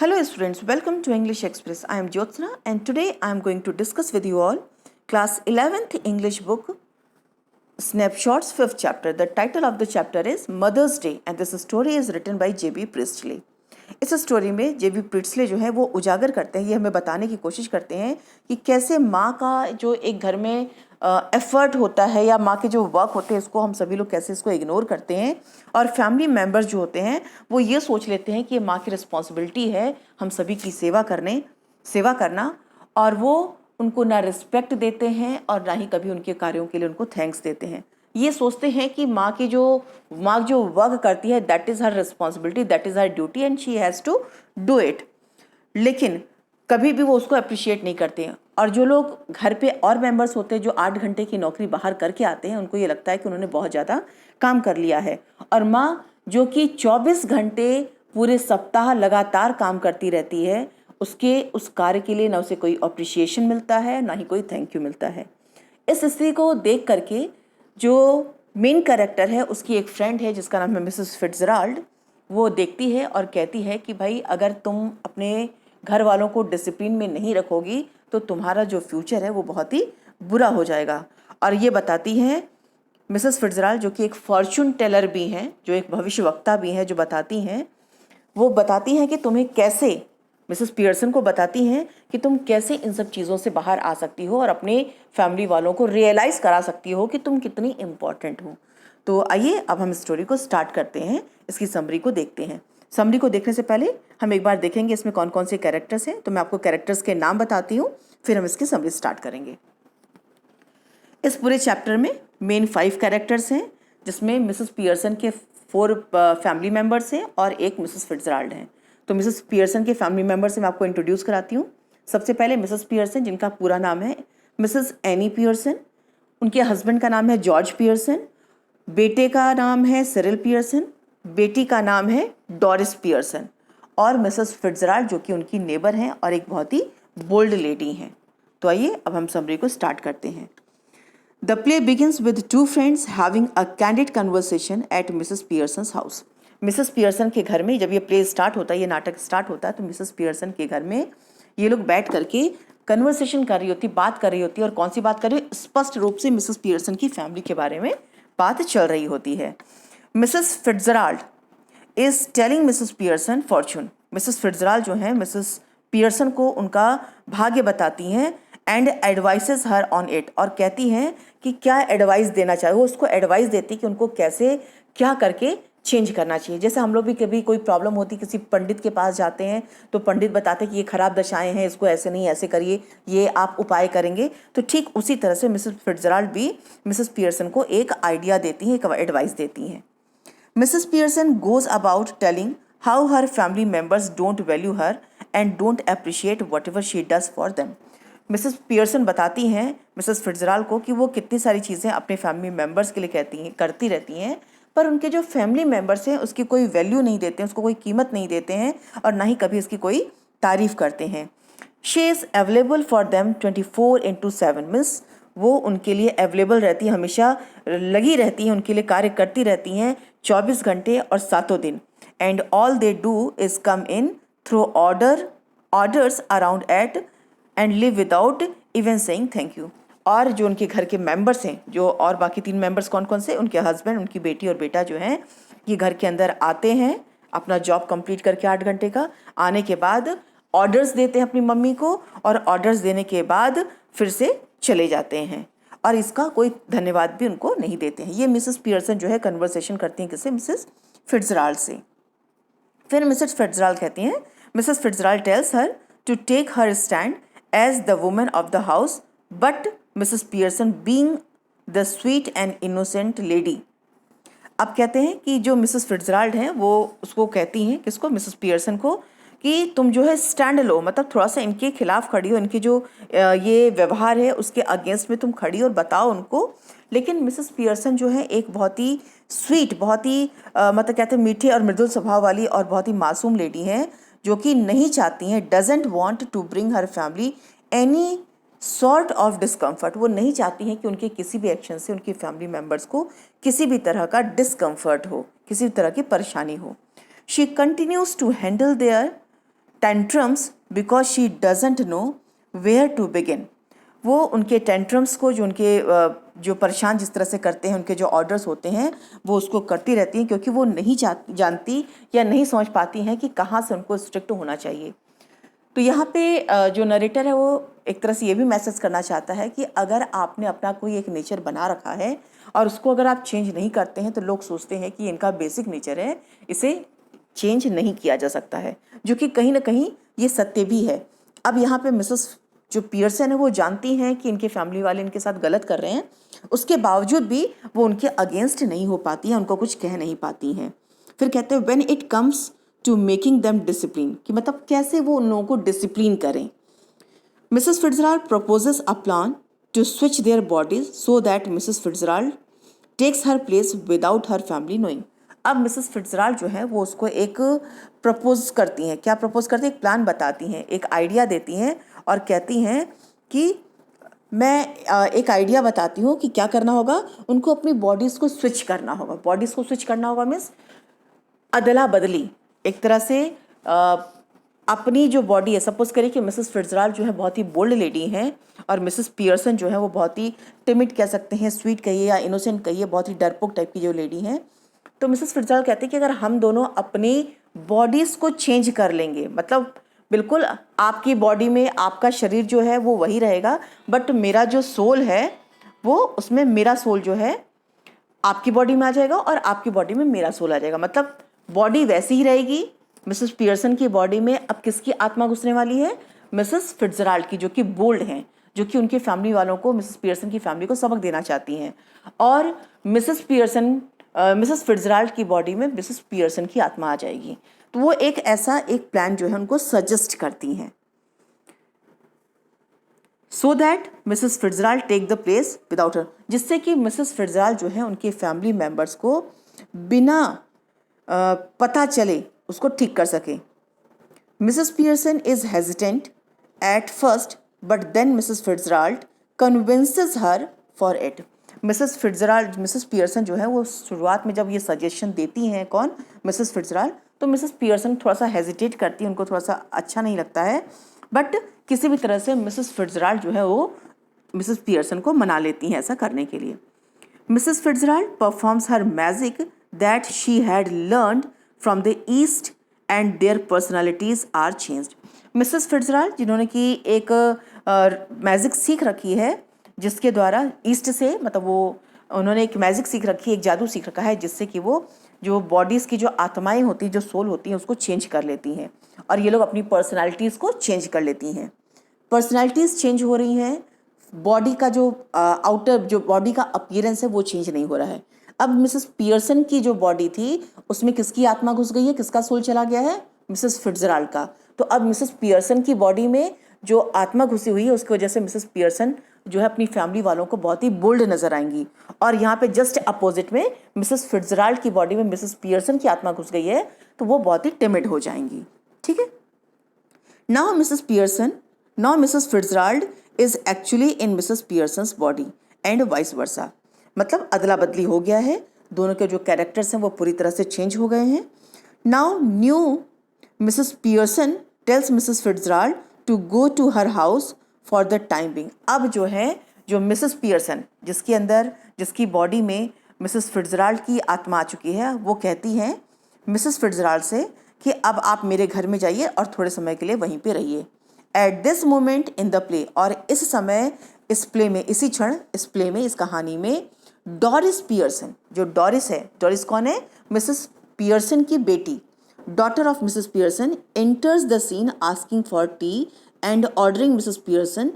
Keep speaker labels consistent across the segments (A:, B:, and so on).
A: Hello students, welcome to English Express. I am Jyotsna and today I am going to discuss with you all class 11th English book Snapshots 5th chapter. The title of the chapter is Mother's Day and this story is written by J.B. Priestley. इस story में J.B. Priestley जो है वो उजागर करते हैं, ये हमें बताने की कोशिश करते हैं कि कैसे माँ का जो एक घर में एफर्ट होता है या माँ के जो वर्क होते हैं इसको हम सभी लोग कैसे इसको इग्नोर करते हैं और फैमिली मेम्बर्स जो होते हैं वो ये सोच लेते हैं कि ये माँ की रिस्पॉन्सिबिलिटी है हम सभी की सेवा करना, और वो उनको ना रिस्पेक्ट देते हैं और ना ही कभी उनके कार्यों के लिए उनको थैंक्स देते हैं। ये सोचते हैं कि माँ जो वर्क करती है that is her responsibility, that is her duty and she has to do it, लेकिन कभी भी वो उसको अप्रिशिएट नहीं करते हैं। और जो लोग घर पे और मेंबर्स होते हैं जो 8 घंटे की नौकरी बाहर करके आते हैं उनको ये लगता है कि उन्होंने बहुत ज़्यादा काम कर लिया है, और माँ जो कि 24 घंटे पूरे सप्ताह लगातार काम करती रहती है उसके उस कार्य के लिए ना उसे कोई अप्रिशिएशन मिलता है ना ही कोई थैंक यू मिलता है। इस स्थिति को देख करके जो मेन कैरेक्टर है उसकी एक फ्रेंड है जिसका नाम है मिसेस फिट्जराल्ड, वो देखती है और कहती है कि भाई अगर तुम अपने घर वालों को डिसिप्लिन में नहीं रखोगी तो तुम्हारा जो फ्यूचर है वो बहुत ही बुरा हो जाएगा। और ये बताती हैं मिसेस फिट्जराल्ड जो कि एक फॉर्चून टेलर भी हैं, जो एक भविष्यवक्ता भी हैं, जो बताती हैं कि तुम्हें कैसे, मिसेस पियर्सन को बताती हैं कि तुम कैसे इन सब चीज़ों से बाहर आ सकती हो और अपने फैमिली वालों को रियलाइज़ करा सकती हो कि तुम कितनी इम्पॉर्टेंट हो। तो आइए अब हम स्टोरी को स्टार्ट करते हैं, इसकी समरी को देखते हैं। समरी को देखने से पहले हम एक बार देखेंगे इसमें कौन कौन से कैरेक्टर्स हैं। तो मैं आपको कैरेक्टर्स के नाम बताती हूँ, फिर हम इसकी समरी स्टार्ट करेंगे। इस पूरे चैप्टर में मेन 5 कैरेक्टर्स हैं जिसमें मिसेस पियर्सन के 4 फैमिली मेम्बर्स हैं और एक मिसेस फिट्जराल्ड हैं। तो मिसेस पियर्सन के फैमिली मेम्बर से मैं आपको इंट्रोड्यूस कराती हूँ। सबसे पहले मिसेस पियर्सन जिनका पूरा नाम है मिसेस एनी पियर्सन, उनके हस्बैंड का नाम है जॉर्ज पियर्सन, बेटे का नाम है सिरिल पियर्सन, बेटी का नाम है डोरिस पियर्सन, और मिसेस फिट्जराल्ड जो कि उनकी नेबर हैं और एक बहुत ही बोल्ड लेडी हैं। तो आइए अब हम समरी को स्टार्ट करते हैं। The play begins with two friends having a candid conversation at Mrs. Pearson's house. Mrs Pearson के घर में जब ये प्ले स्टार्ट होता है, ये नाटक स्टार्ट होता है, तो मिसेस पियर्सन के घर में ये लोग बैठ करके कन्वर्सेशन कर रही होती, बात कर रही होती है। और कौन सी बात कर रही है? स्पष्ट रूप से मिसेस पियर्सन की फैमिली के बारे में बात चल रही होती है। Mrs Fitzgerald is telling Mrs Pearson Fortune. Mrs Fitzgerald जो है मिसेस पियर्सन को उनका भाग्य बताती हैं and advices her on it, और कहती हैं कि क्या एडवाइस देना चाहिए। वो उसको एडवाइस देती कि उनको कैसे क्या करके चेंज करना चाहिए। जैसे हम लोग भी कभी कोई प्रॉब्लम होती किसी पंडित के पास जाते हैं तो पंडित बताते हैं कि ये खराब दशाएं हैं, इसको ऐसे नहीं ऐसे करिए, ये आप उपाय करेंगे। तो ठीक उसी तरह से मिसेस फिट्जराल्ड भी मिसेस पियर्सन को एक आइडिया देती हैं, एक एडवाइस देती हैं। Mrs Pearson goes about telling how her family members don't value her and don't appreciate what ever she does for them. Mrs Pearson बताती हैं मिसेस फिट्जराल्ड को कि वो कितनी सारी चीज़ें अपने फैमिली मेम्बर्स के लिए करती रहती हैं, पर उनके जो फैमिली मेम्बर्स हैं उसकी कोई वैल्यू नहीं देते हैं, उसको कोई कीमत नहीं देते हैं और ना ही कभी इसकी कोई तारीफ़ करते हैं। She is available for them 24/7 means वो उनके लिए अवेलेबल रहती है, हमेशा लगी रहती हैं, उनके लिए कार्य करती रहती हैं 24 घंटे और 7 दिन। And all they do is come in through orders around at and live without even saying thank you. और जो उनके घर के मेंबर्स हैं, जो और बाकी 3 मेंबर्स कौन कौन से, उनके हस्बैंड, उनकी बेटी और बेटा जो हैं, ये घर के अंदर आते हैं अपना जॉब कंप्लीट करके 8 घंटे का, आने के बाद ऑर्डर्स देते हैं अपनी मम्मी को, और ऑर्डर्स देने के बाद फिर से चले जाते हैं और इसका कोई धन्यवाद भी उनको नहीं देते हैं। ये मिसेस पियर्सन जो है कन्वर्सेशन करती हैं किससे? मिसेस फिट्जराल्ड से। फिर मिसेस फिट्जराल्ड कहती हैं, Mrs Fitzgerald tells her to take her stand as the woman of the house, but Mrs. Pearson being the sweet and innocent lady। अब कहते हैं कि जो मिसेस फिट्जराल्ड हैं वो उसको कहती हैं, किसको? मिसेस पियर्सन को, कि तुम जो है स्टैंड लो, मतलब थोड़ा सा इनके खिलाफ खड़ी हो, इनके जो ये व्यवहार है उसके अगेंस्ट में तुम खड़ी और बताओ उनको। लेकिन मिसेस पियर्सन जो है एक बहुत ही स्वीट, बहुत ही मतलब कहते हैं मीठे और मृदुल स्वभाव वाली और बहुत ही मासूम लेडी हैं, जो कि नहीं चाहती हैं, doesn't want to bring her family any sort of discomfort. वो नहीं चाहती हैं कि उनके किसी भी एक्शन से उनकी फैमिली मेम्बर्स को किसी भी तरह का डिस्कम्फर्ट हो, किसी भी तरह की परेशानी हो। She continues to handle their tantrums because she doesn't know where to begin. वो उनके टेंट्रम्स को, जो उनके जो परेशान जिस तरह से करते हैं, उनके जो ऑर्डर्स होते हैं वो उसको करती रहती हैं, क्योंकि वो नहीं जानती या नहीं समझ पाती हैं कि कहाँ से उनको स्ट्रिक्ट होना चाहिए। तो यहाँ पे जो नरेटर है वो एक तरह से ये भी मैसेज करना चाहता है कि अगर आपने अपना कोई एक नेचर बना रखा है और उसको अगर आप चेंज नहीं करते हैं तो लोग सोचते हैं कि इनका बेसिक नेचर है, इसे चेंज नहीं किया जा सकता है, जो कि कहीं ना कहीं ये सत्य भी है। अब यहाँ पे मिसेस जो पियर्सन है वो जानती हैं कि इनके फैमिली वाले इनके साथ गलत कर रहे हैं, उसके बावजूद भी वो उनके अगेंस्ट नहीं हो पाती हैं, उनको कुछ कह नहीं पाती हैं। फिर कहते हैं when it comes to making them discipline, कि मतलब कैसे वो उन लोगों को डिसिप्लिन करें। Mrs Fitzgerald proposes a plan to switch their bodies so that Mrs Fitzgerald takes her place without her family knowing. अब मिसेस फिट्जराल्ड जो है वो उसको एक प्रपोज करती हैं। क्या प्रपोज करती हैं? एक प्लान बताती हैं, एक आइडिया देती हैं और कहती हैं कि मैं एक आइडिया बताती हूँ कि क्या करना होगा। उनको अपनी बॉडीज़ को स्विच करना होगा। बॉडीज़ को स्विच करना होगा मीन्स अदला बदली, एक तरह से अपनी जो बॉडी है, सपोज करिए कि मिसेस फिट्जराल्ड जो है बहुत ही बोल्ड लेडी हैं और मिसेस पियर्सन जो है वो बहुत ही टिमिड कह सकते हैं, स्वीट कहिए या इनोसेंट कहिए, बहुत ही डरपोक टाइप की जो लेडी हैं। तो मिसेस फिट्जराल्ड कहते हैं कि अगर हम दोनों अपनी बॉडीज़ को चेंज कर लेंगे, मतलब बिल्कुल आपकी बॉडी में आपका शरीर जो है वो वही रहेगा, बट मेरा जो सोल है वो, उसमें मेरा सोल जो है आपकी बॉडी में आ जाएगा और आपकी बॉडी में मेरा सोल आ जाएगा। मतलब बॉडी वैसी ही रहेगी। मिसेस पियर्सन की बॉडी में अब किसकी आत्मा घुसने वाली है? मिसेस फिट्जराल्ड की, जो कि बोल्ड हैं, जो कि उनकी फैमिली वालों को, मिसेस पियर्सन की फैमिली को सबक देना चाहती हैं। और मिसेस फिट्जराल्ड की बॉडी में मिसेस पियर्सन की आत्मा आ जाएगी। तो वो एक ऐसा एक प्लान जो है उनको सजेस्ट करती हैं, so that Mrs Fitzgerald take the place without her, जिससे कि मिसेस फिट्जराल्ड जो है उनके फैमिली मेम्बर्स को बिना पता चले उसको ठीक कर सके। Mrs Pearson is hesitant at first but then Mrs Fitzgerald convinces her for it. Mrs Pearson जो है वो शुरुआत में जब ये सजेशन देती हैं, कौन? मिसेस फिट्जराल्ड, तो मिसेस पियर्सन थोड़ा सा हेजिटेट करती है, उनको थोड़ा सा अच्छा नहीं लगता है, बट किसी भी तरह से मिसेस फिट्जराल्ड जो है वो मिसेस पियर्सन को मना लेती हैं ऐसा करने के लिए। Mrs Fitzgerald performs her magic that she had learned from the East and their personalities are changed. Mrs Fitzgerald जिन्होंने कि एक मैजिक सीख रखी है, जिसके द्वारा ईस्ट से, मतलब वो उन्होंने एक मैजिक सीख रखी है, एक जादू सीख रखा है, जिससे कि वो जो बॉडीज़ की जो आत्माएं होती हैं, जो सोल होती हैं, उसको चेंज कर लेती हैं और ये लोग अपनी पर्सनालिटीज़ को चेंज कर लेती हैं। पर्सनालिटीज़ चेंज हो रही हैं, बॉडी का जो आउटर जो बॉडी का अपीयरेंस है वो चेंज नहीं हो रहा है। अब मिसेस पियर्सन की जो बॉडी थी उसमें किसकी आत्मा घुस गई है, किसका सोल चला गया है? मिसेस फिट्जराल्ड का। तो अब मिसेस पियर्सन की बॉडी में जो आत्मा घुसी हुई है उसकी वजह से मिसेस पियर्सन जो है अपनी फैमिली वालों को बहुत ही बोल्ड नजर आएंगी। और यहाँ पे जस्ट अपोजिट में मिसेस फिट्जराल्ड की बॉडी में मिसेस पियर्सन की आत्मा घुस गई है, तो वो बहुत ही टिमिड हो जाएंगी। ठीक है। Now Mrs Fitzgerald is actually in Mrs Pearson's body and vice versa. मतलब अदला बदली हो गया है, दोनों के जो कैरेक्टर्स हैं वो पूरी तरह से चेंज हो गए हैं। Now new Mrs Pearson tells Mrs Fitzgerald to go to her house for the time being. अब जो है जो मिसेस पियर्सन जिसके अंदर, जिसकी बॉडी में मिसेस फिट्जराल्ड की आत्मा आ चुकी है, वो कहती हैं मिसेस फिट्जराल्ड से कि अब आप मेरे घर में जाइए और थोड़े समय के लिए वहीं पे रहिए। At this moment in the play, और इस समय इस प्ले में, इसी क्षण इस प्ले में, इस कहानी में डोरिस पियर्सन, जो डोरिस है, डोरिस कौन है? मिसेस पियर्सन की बेटी, daughter of Mrs Pearson, enters the scene asking for tea and ordering Mrs Pearson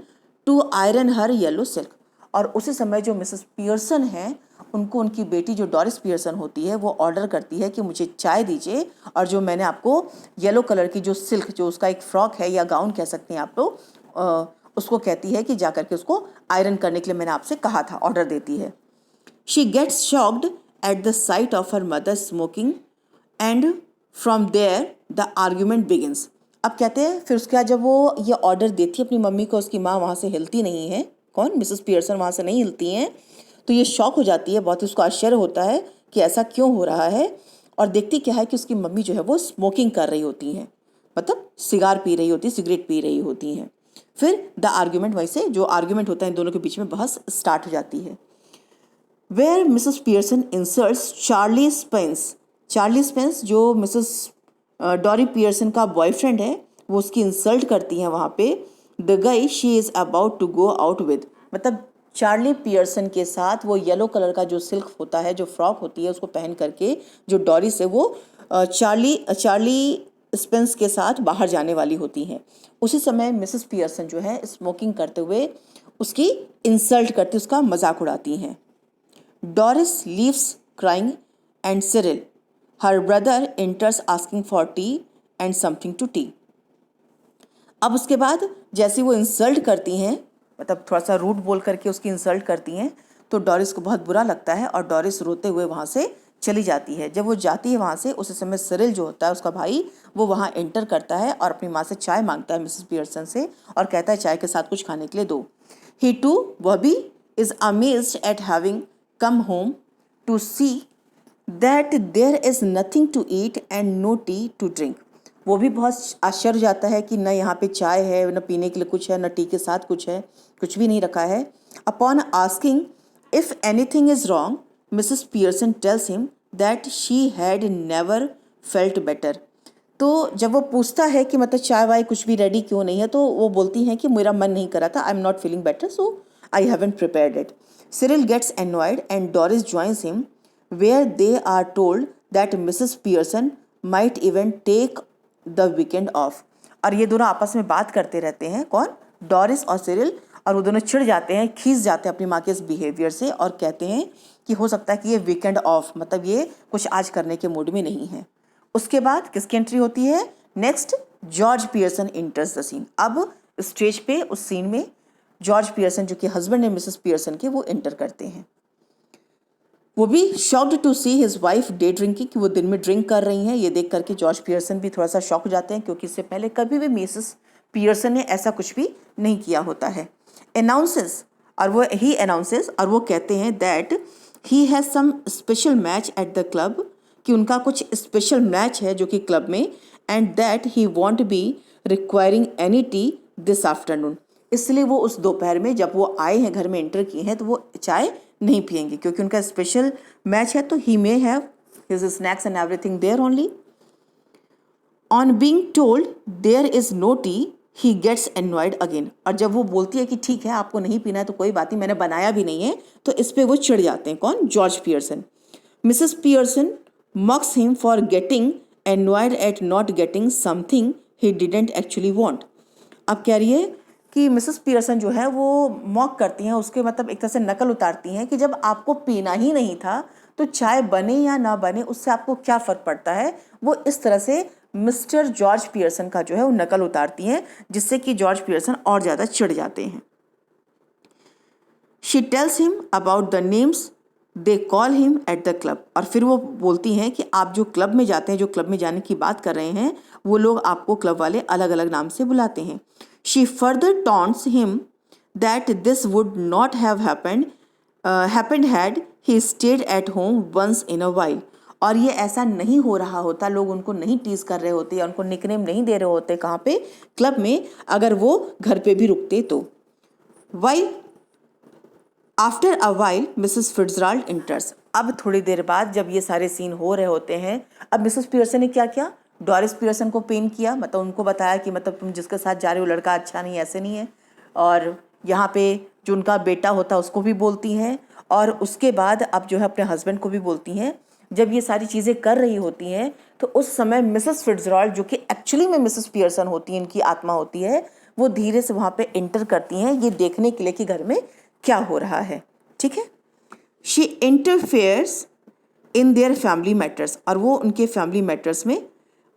A: to iron her yellow silk. और उसी समय जो मिसेस पियर्सन है उनको उनकी बेटी जो डोरिस पियर्सन होती है वो ऑर्डर करती है कि मुझे चाय दीजिए, और जो मैंने आपको येलो कलर की जो सिल्क, जो उसका एक फ्रॉक है या गाउन कह सकते हैं आप लोग, उसको कहती है कि जा करके उसको आयरन करने के लिए मैंने आपसे कहा था, ऑर्डर देती है। She gets shocked at the sight of her mother smoking and from there the argument begins. अब कहते हैं फिर उसके बाद जब वो ये ऑर्डर देती है अपनी मम्मी को, उसकी माँ वहाँ से हिलती नहीं है, कौन? मिसेस पियर्सन वहाँ से नहीं हिलती हैं, तो ये शॉक हो जाती है, बहुत ही उसको आश्चर्य होता है कि ऐसा क्यों हो रहा है। और देखती क्या है कि उसकी मम्मी जो है वो स्मोकिंग कर रही होती हैं, मतलब सिगार पी रही होती, सिगरेट पी रही होती हैं। फिर द आर्ग्यूमेंट, वहीं से जो आर्ग्यूमेंट होता है इन दोनों के बीच में बहस स्टार्ट हो जाती है। Where Mrs Pearson insults Charlie Spence. Charlie Spence जो मिसेस डॉरी पियर्सन का बॉयफ्रेंड है, वो उसकी इंसल्ट करती हैं वहाँ पे। The guy she is about to go out with, मतलब चार्ली पियर्सन के साथ वो येलो कलर का जो सिल्क होता है, जो फ्रॉक होती है, उसको पहन करके जो डॉरिस है वो चार्ली स्पेंस के साथ बाहर जाने वाली होती हैं। उसी समय मिसेस पियर्सन जो है स्मोकिंग करते हुए उसकी इंसल्ट करती, उसका मजाक उड़ाती हैं। Doris leaves crying and Cyril her brother enters asking for tea and something to tea. अब उसके बाद जैसे वो इंसल्ट करती हैं, मतलब थोड़ा सा रूड बोल करके उसकी इंसल्ट करती हैं, तो डॉरिस को बहुत बुरा लगता है और डॉरिस रोते हुए वहाँ से चली जाती है। जब वो जाती है वहाँ से, उस समय सिरिल जो होता है उसका भाई, वो वहाँ एंटर करता है और अपनी माँ से चाय मांगता है मिसेस पियर्सन से, और कहता है चाय के साथ कुछ खाने के लिए दो। ही टू, वह भी, is amazed at having come home to see that there is nothing to eat and no tea to drink. वो भी बहुत आश्चर्य जाता है कि न यहाँ पे चाय है, न पीने के लिए कुछ है, न टी के साथ कुछ है, कुछ भी नहीं रखा है। Upon asking if anything is wrong, Mrs Pearson tells him that she had never felt better. तो जब वो पूछता है कि मतलब चाय वाय कुछ भी रेडी क्यों नहीं है, तो वो बोलती हैं कि मेरा मन नहीं करा था, I am not feeling better, so I haven't prepared it. Cyril gets annoyed and Doris joins him, where they are told that Mrs Pearson might even take the weekend off. और ये दोनों आपस में बात करते रहते हैं, कौन, डॉरिस और सिरिल, और वो दोनों चिढ़ जाते हैं, खींच जाते हैं अपनी माँ के इस बिहेवियर से, और कहते हैं कि हो सकता है कि ये वीकेंड ऑफ, मतलब ये कुछ आज करने के मूड में नहीं है। उसके बाद किसकी एंट्री होती है? Next, George Pearson enters the scene. अब स्टेज पे उस सीन में जॉर्ज पियर्सन जो कि हस्बैंड है मिसेस पियर्सन के, वो एंटर करते हैं। वो भी shocked to see his wife day drinking, कि वो दिन में ड्रिंक कर रही हैं। ये देख करके जॉर्ज पियर्सन भी थोड़ा सा शॉक हो जाते हैं, क्योंकि इससे पहले कभी भी मिसेस पियर्सन ने ऐसा कुछ भी नहीं किया होता है। अनाउंसेस, और वो कहते हैं that he has some special match at the club, कि उनका कुछ स्पेशल मैच है जो कि क्लब में, and that he want be requiring any T this afternoon. इसलिए वो उस दोपहर में जब वो आए हैं, घर में एंटर किए हैं, तो वो चाय नहीं पियेंगे, क्योंकि उनका स्पेशल मैच है, तो he may have his snacks and everything there only. On being told there is no tea, he gets annoyed again. और जब वो बोलती है कि ठीक है आपको नहीं पीना है तो कोई बात नहीं, मैंने बनाया भी नहीं है, तो इस पे वो चिढ़ जाते हैं, कौन, George Pearson. Mrs Pearson mocks him for getting annoyed at not getting something he didn't actually want. अब कह रही है कि मिसेस पियर्सन जो है वो मॉक करती हैं, उसके मतलब एक तरह से नकल उतारती हैं कि जब आपको पीना ही नहीं था तो चाय बने या ना बने उससे आपको क्या फ़र्क पड़ता है। वो इस तरह से मिस्टर जॉर्ज पियर्सन का जो है वो नकल उतारती हैं, जिससे कि जॉर्ज पियर्सन और ज़्यादा चिढ़ जाते हैं। She tells him about the names they call him at the club. और फिर वो बोलती हैं कि आप जो क्लब में जाते हैं, जो क्लब में जाने की बात कर रहे हैं, वो लोग आपको क्लब वाले अलग अलग नाम से बुलाते हैं। She further taunts him that this would not have happened had he stayed at home once in a while। और ये ऐसा नहीं हो रहा होता, लोग उनको नहीं टीज कर रहे होते या उनको निकनेम नहीं दे रहे होते, कहाँ पे, क्लब में, अगर वो घर पे भी रुकते तो। While after a while Mrs Fitzgerald इंटर्स। अब थोड़ी देर बाद जब ये सारे सीन हो रहे होते हैं, अब मिसेस पियर्सन ने क्या किया, डॉरिस पियर्सन को पेन किया, मतलब उनको बताया कि मतलब तुम जिसके साथ जा रहे हो लड़का अच्छा नहीं, ऐसे नहीं है। और यहाँ पे जो उनका बेटा होता है उसको भी बोलती हैं, और उसके बाद अब जो है अपने हस्बैंड को भी बोलती हैं। जब ये सारी चीज़ें कर रही होती हैं तो उस समय मिसेस फिट्जराल्ड, जो कि एक्चुअली में मिसेस पियर्सन होती है, इनकी आत्मा होती है, वो धीरे से वहाँ पे एंटर करती हैं, ये देखने के लिए कि घर में क्या हो रहा है। ठीक है, she interferes in their family matters, और वो उनके फैमिली मैटर्स में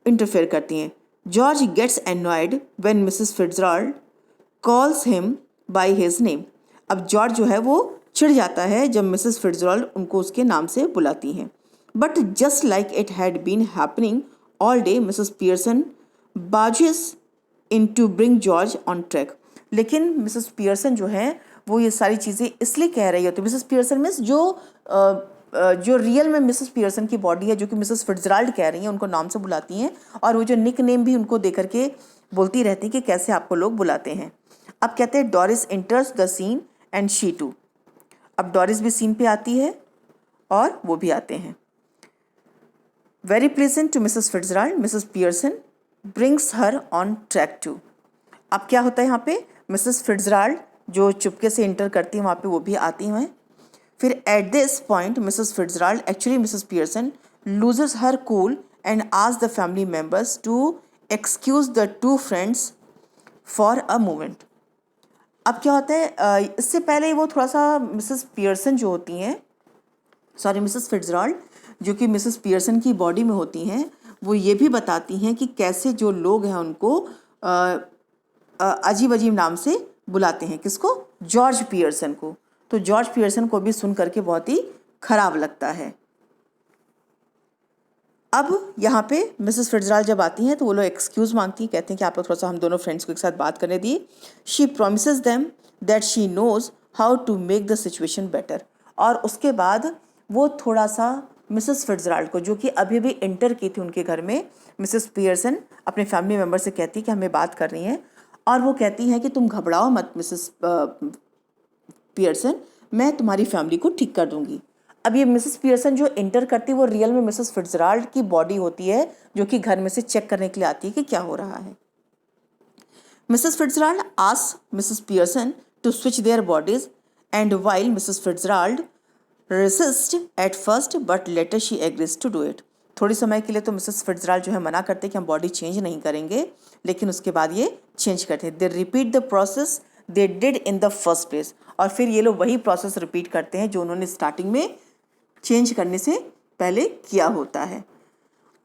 A: इंटरफेयर करती हैं। George gets annoyed when Mrs Fitzgerald calls him by his name. अब जॉर्ज जो है वो चिढ़ जाता है जब मिसेस फिट्जराल्ड उनको उसके नाम से बुलाती हैं। But just like it had been happening all day, Mrs Pearson barges in to bring George on track. लेकिन मिसेस पियर्सन जो है वो ये सारी चीज़ें इसलिए कह रही होती है, मिसेस पियर्सन मीन्स जो जो रियल में मिसेस पियर्सन की बॉडी है, जो कि मिसेस फिट्जराल्ड कह रही हैं, उनको नाम से बुलाती हैं, और वो जो निक नेम भी उनको दे करके बोलती रहती हैं कि कैसे आपको लोग बुलाते हैं। अब कहते हैं Doris enters the scene and she too. अब डोरिस भी सीन पे आती है और वो भी आते हैं। Very pleasant to Mrs Fitzgerald, Mrs Pearson brings her on track too. अब क्या होता है यहाँ पे, मिसेस फिट्जराल्ड जो चुपके से इंटर करती हैं वहाँ पे वो भी आती हैं। फिर at this point Mrs Fitzgerald, actually Mrs Pearson loses her cool and asks the family members to excuse the two friends for a moment. अब क्या होता है, इससे पहले वो थोड़ा सा मिसेस पियर्सन जो होती हैं, सॉरी मिसेस फिट्जराल्ड जो कि मिसेस पियर्सन की बॉडी में होती हैं, वो ये भी बताती हैं कि कैसे जो लोग हैं उनको अजीब अजीब नाम से बुलाते हैं। किसको? जॉर्ज पियर्सन को। तो जॉर्ज पियर्सन को भी सुन करके बहुत ही खराब लगता है। अब यहाँ पे मिसेस फिट्जराल्ड जब आती हैं तो वो लोग एक्सक्यूज़ मांगती हैं, कहते हैं कि आप लोग थोड़ा सा हम दोनों फ्रेंड्स को एक साथ बात करने दिए। She promises them that she knows how to make the situation better. और उसके बाद वो थोड़ा सा मिसेस फिट्जराल्ड को, जो कि अभी भी इंटर की थी उनके घर में, मिसेस पियर्सन अपने फैमिली मेम्बर से कहती है कि हमें बात करनी है, और वो कहती हैं कि तुम घबराओ मत मिसेस पियर्सन, मैं तुम्हारी फैमिली को ठीक कर दूंगी। अब ये मिसेस पियर्सन जो इंटर करती है वो रियल में मिसेस फिट्जराल्ड की बॉडी होती है, जो कि घर में से चेक करने के लिए आती है कि क्या हो रहा है। Mrs Fitzgerald asks Mrs Pearson to switch their bodies and while Mrs Fitzgerald resist at first but later she agrees to do it. थोड़ी समय के लिए तो मिसेस फिट्जराल्ड जो है मना करते हैं कि हम बॉडी चेंज नहीं करेंगे, लेकिन उसके बाद ये चेंज करते हैं। They repeat the process they did in the first place. और फिर ये लोग वही प्रोसेस रिपीट करते हैं जो उन्होंने स्टार्टिंग में चेंज करने से पहले किया होता है।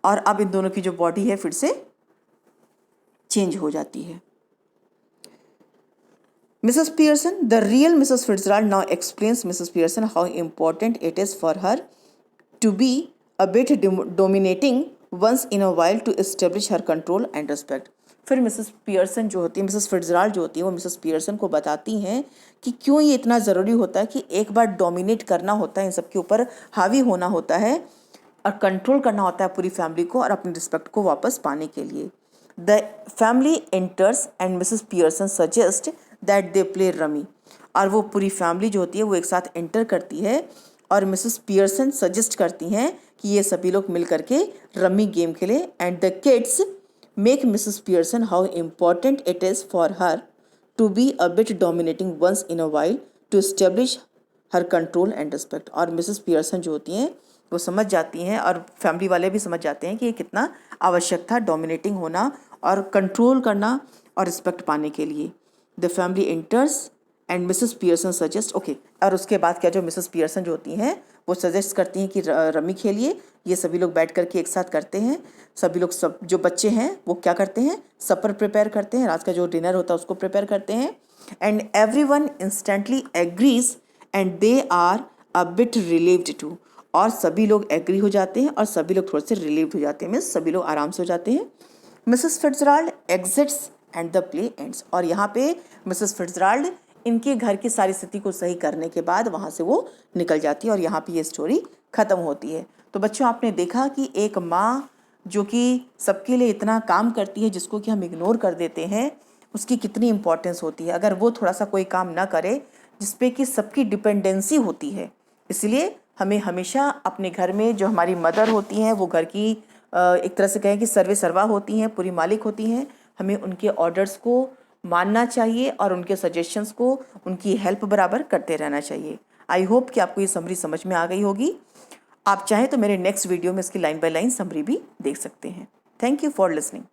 A: और अब इन दोनों की जो बॉडी है फिर से चेंज हो जाती है। Mrs. Pearson, the real Mrs. Fitzgerald now explains Mrs. Pearson how important it is for her to be a bit dominating once in a while to establish her control and respect. फिर Mrs Pearson जो होती है, Mrs Fitzgerald जो होती है, वो Mrs Pearson को बताती हैं कि क्यों ये इतना ज़रूरी होता है कि एक बार डोमिनेट करना होता है, इन सब के ऊपर हावी होना होता है और कंट्रोल करना होता है पूरी फैमिली को और अपनी रिस्पेक्ट को वापस पाने के लिए। The family enters and Mrs Pearson suggest that they play rummy. और वो पूरी फैमिली जो होती है वो एक साथ एंटर करती है और मिसेस पियर्सन सजेस्ट करती हैं कि ये सभी लोग मिल करके रमी गेम खेले। And the kids make Mrs Pearson how important it is for her to be a bit dominating once in a while to establish her control and respect. और मिसेस पियर्सन जो होती हैं वो समझ जाती हैं और फैमिली वाले भी समझ जाते हैं कि ये कितना आवश्यक था डोमिनेटिंग होना और कंट्रोल करना और रिस्पेक्ट पाने के लिए। The family enters and Mrs Pearson suggest, okay. और उसके बाद क्या, जो मिसेस पियर्सन जो होती हैं वो सजेस्ट करती हैं कि रमी खेलिए। ये सभी लोग बैठ करके एक साथ करते हैं। सभी लोग, सब जो बच्चे हैं वो क्या करते हैं, सपर प्रिपेयर करते हैं, रात का जो डिनर होता है उसको प्रिपेयर करते हैं। And everyone instantly agrees and they are a bit relieved too. और सभी लोग एग्री हो जाते हैं और सभी लोग थोड़े से रिलीव्ड हो जाते हैं, मीन्स सभी लोग आराम से हो जाते हैं। Mrs Fitzgerald exits and the play ends. और यहाँ पे मिसेस फिट्जराल्ड इनके घर की सारी स्थिति को सही करने के बाद वहाँ से वो निकल जाती है और यहाँ पे ये स्टोरी ख़त्म होती है। तो बच्चों, आपने देखा कि एक माँ जो कि सबके लिए इतना काम करती है, जिसको कि हम इग्नोर कर देते हैं, उसकी कितनी इंपॉर्टेंस होती है। अगर वो थोड़ा सा कोई काम ना करे जिसपे कि सबकी डिपेंडेंसी होती है, इसलिए हमें हमेशा अपने घर में जो हमारी मदर होती हैं वो घर की एक तरह से कहें कि सर्वे सर्वा होती हैं, पूरी मालिक होती हैं। हमें उनके ऑर्डर्स को मानना चाहिए और उनके सजेशंस को, उनकी हेल्प बराबर करते रहना चाहिए। आई होप कि आपको ये समरी समझ में आ गई होगी। आप चाहें तो मेरे नेक्स्ट वीडियो में इसकी लाइन बाय लाइन समरी भी देख सकते हैं। Thank you for listening.